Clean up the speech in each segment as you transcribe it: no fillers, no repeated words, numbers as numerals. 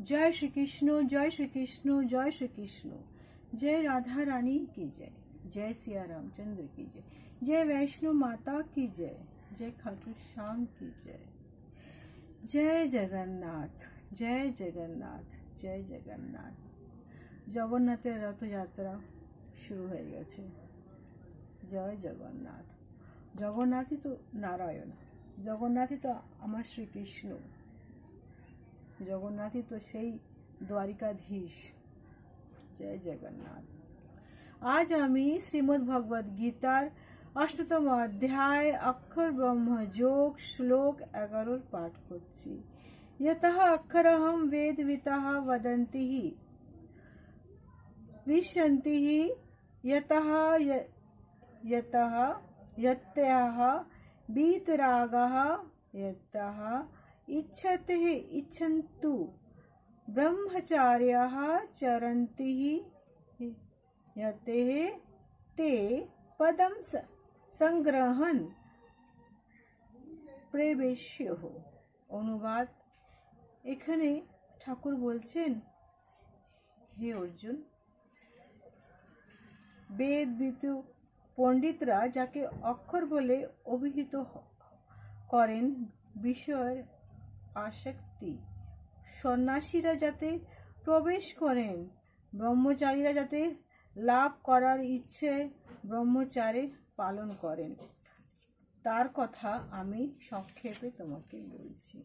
जय श्री कृष्ण, जय श्री कृष्ण, जय श्री कृष्ण। जय राधा रानी की जय, जय सिया रामचंद्र की जय, जय वैष्णो माता की जय, जय खाटू श्याम की जय। जय जगन्नाथ, जय जगन्नाथ, जय जगन्नाथ। जगन्नाथের রথযাত্রা শুরু হয়ে গেছে। জয় জগন্নাথ। জগন্নাথই তো নারায়ণ, জগন্নাথই তো আমার শ্রীকৃষ্ণ, জগন্নাথই তো সেই দ্বারিকাধীশ। জয় জগন্নাথ। আজ আমি শ্রীমদ্ ভগবদ গীতার ৮তম অধ্যায় অক্ষর ব্রহ্ম যোগ শ্লোক ১১ পাঠ করছি। यतः अक्षरहं वेदवितः वदन्ति विशन्ति यतः यतः वीतरागः यतः इच्छन्तु ब्रह्मचार्याः चरन्ति यते ते पदं संग्रहन् प्रवेश्युः। অনুবাদ। এখানে ঠাকুর বলছেন, হে অর্জুন, বেদবিতু পণ্ডিতরা যাকে অক্ষর বলে অভিহিত করেন, বিষয়ের আসক্তি সন্ন্যাসীরা যাতে প্রবেশ করেন, ব্রহ্মচারীরা যাতে লাভ করার ইচ্ছে ব্রহ্মচারে পালন করেন, তার কথা আমি সংক্ষেপে তোমাকে বলছি।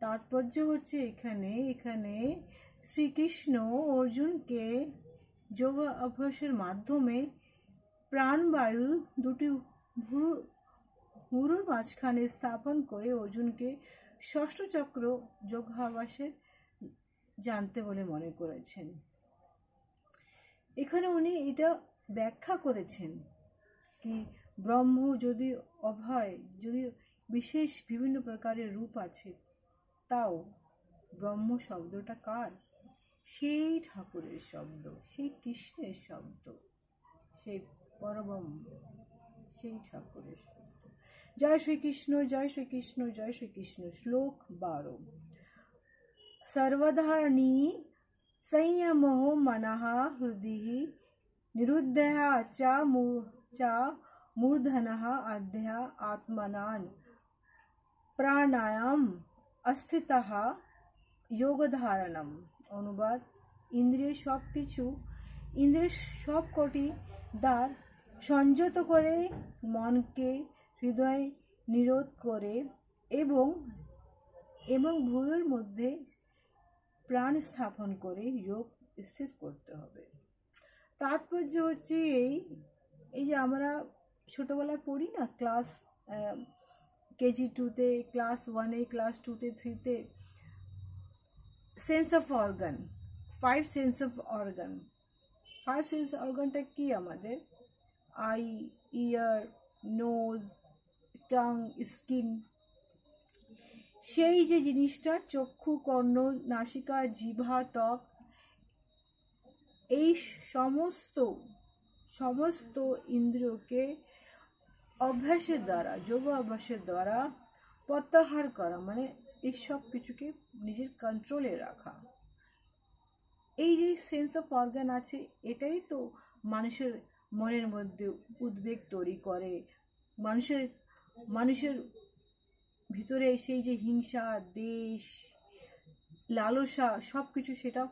তাৎপর্য হচ্ছে এখানে শ্রীকৃষ্ণ অর্জুনকে যোগ অভ্যাসের মাধ্যমে প্রাণবায়ু দুটি ভুরুর মাঝখানে স্থাপন করে অর্জুনকে ষষ্ঠ চক্র যোগাভ্যাসের জানতে বলে মনে করেছেন। এখানে উনি এটা ব্যাখ্যা করেছেন কি ব্রহ্ম যদি অভয়, যদি বিশেষ বিভিন্ন প্রকারের রূপ আছে, তাও ব্রহ্ম শব্দটা কার? সেই ঠাকুরের শব্দ, সেই কৃষ্ণের শব্দ, সেই পরব্রহ্ম, সেই ঠাকুরের শব্দ। জয় শ্রীকৃষ্ণ, জয় শ্রীকৃষ্ণ, জয় শ্রীকৃষ্ণ। শ্লোক ১২। সর্বধারণী संयमो मनः हृदि निरुद्धः च मूर्धनः अध्या आत्मनान् प्राणायाम अस्थितः योगधारणम। অনুবাদ। ইন্দ্রিয় সব কটি দ্বার সংযত করে মনকে হৃদয় নিরোধ করে এবং ভুরুর মধ্যে প্রাণ স্থাপন করে যোগ স্থির করতে হবে। তাৎপর্য হচ্ছে এই যে আমরা ছোটবেলায় পড়ি না, ক্লাস কেজি 2-তে, ক্লাস 1-এ, ক্লাস 2-তে, 3-তে, sense of organ, 5 sense of organ. 5 sense অর্গানটা কি আমাদের? Eye, ear, nose, tongue, skin. সেই যে জিনিসটা চক্ষু, কর্ণ, নাসিকা, জিহ্বা, ত্বক, এই সমস্ত ইন্দ্রিয়কে অভ্যাসের দ্বারা, যোগ অভ্যাসের দ্বারা প্রত্যাহার করা, মানে এই সব কিছুকে নিজের কন্ট্রোলে রাখা। এই যে সেন্স অফ অর্গান আছে, এটাই তো মানুষের মনের মধ্যে উদ্বেগ তৈরি করে, মানুষের ভিতরে সেই যে হিংসা, দেশ, লালসা, সব কিছু সেটা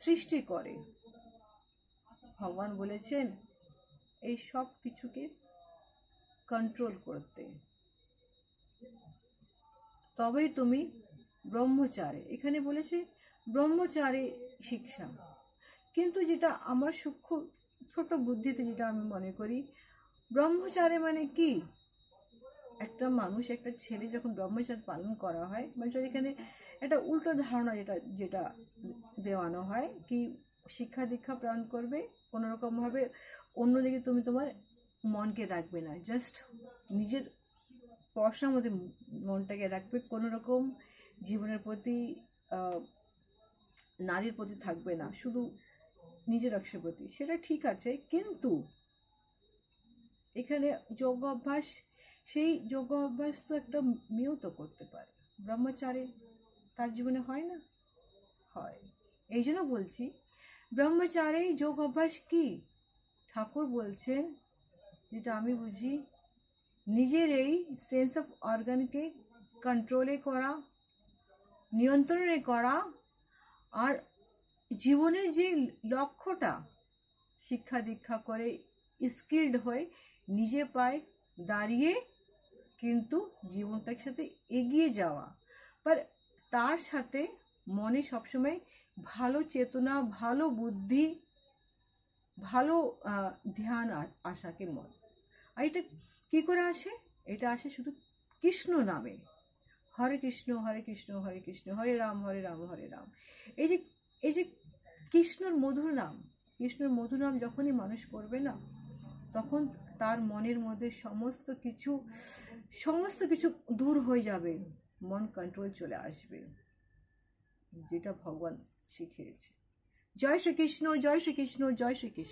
সৃষ্টি করে। ভগবান বলেছেন এই সব কিছুকে কন্ট্রোল করতে, তবেই তুমি ব্রহ্মচারে। এখানে বলেছে ব্রহ্মচারে শিক্ষা। কিন্তু যেটা আমার সূক্ষ্ম ছোট বুদ্ধিতে যেটা আমি মনে করি, ব্রহ্মচারে মানে কি? একটা মানুষ, একটা ছেলে যখন ব্রহ্মচারী পালন করা হয়, মানুষের এখানে একটা উল্টো ধারণা যেটা দেওয়ানো হয় কি শিক্ষা দীক্ষা প্রদান করবে, কোনোরকমভাবে অন্যদিকে তুমি তোমার মনকে রাখবে না, জাস্ট নিজের পড়াশোনার মধ্যে মনটাকে রাখবে, কোনোরকম জীবনের প্রতি, নারীর প্রতি থাকবে না, শুধু নিজের রক্ষার প্রতি। সেটা ঠিক আছে, কিন্তু এখানে যোগ অভ্যাস, সেই যোগ অভ্যাস তো একটা মেয়েও তো করতে পারে। ব্রহ্মচারী তার জীবনে হয় না? হয়। এই জন্য বলছি ব্রহ্মচারী যোগ অভ্যাস কি? ঠাকুর বলছেন, যেটা আমি বুঝি, নিজের এই সেন্স অফ অর্গানকে কন্ট্রোলে করা, নিয়ন্ত্রণে করা, আর জীবনের যে লক্ষ্যটা শিক্ষা দীক্ষা করে স্কিল্ড হয়ে নিজে পায়ে দাঁড়িয়ে কিন্তু জীবনটার সাথে এগিয়ে যাওয়া, पर তার সাথে মনে সবসময় ভালো চেতনা, ভালো বুদ্ধি, ভালো ধ্যান আসাকে মন। আর এটা কি করে আসে? এটা আসে শুধু কৃষ্ণ নামে, হরে কৃষ্ণ হরে কৃষ্ণ হরে কৃষ্ণ হরে রাম হরে রাম। এই যে কৃষ্ণর মধুর নাম, কৃষ্ণর মধুর নাম যখনই মানুষ করবে না, তখন তার মনের মধ্যে সমস্ত কিছু দূর হয়ে যাবে, মন কন্ট্রোল চলে আসবে, যেটা ভগবান শিখিয়েছে। জয় শ্রীকৃষ্ণ, জয় শ্রীকৃষ্ণ, জয় শ্রীকৃষ্ণ।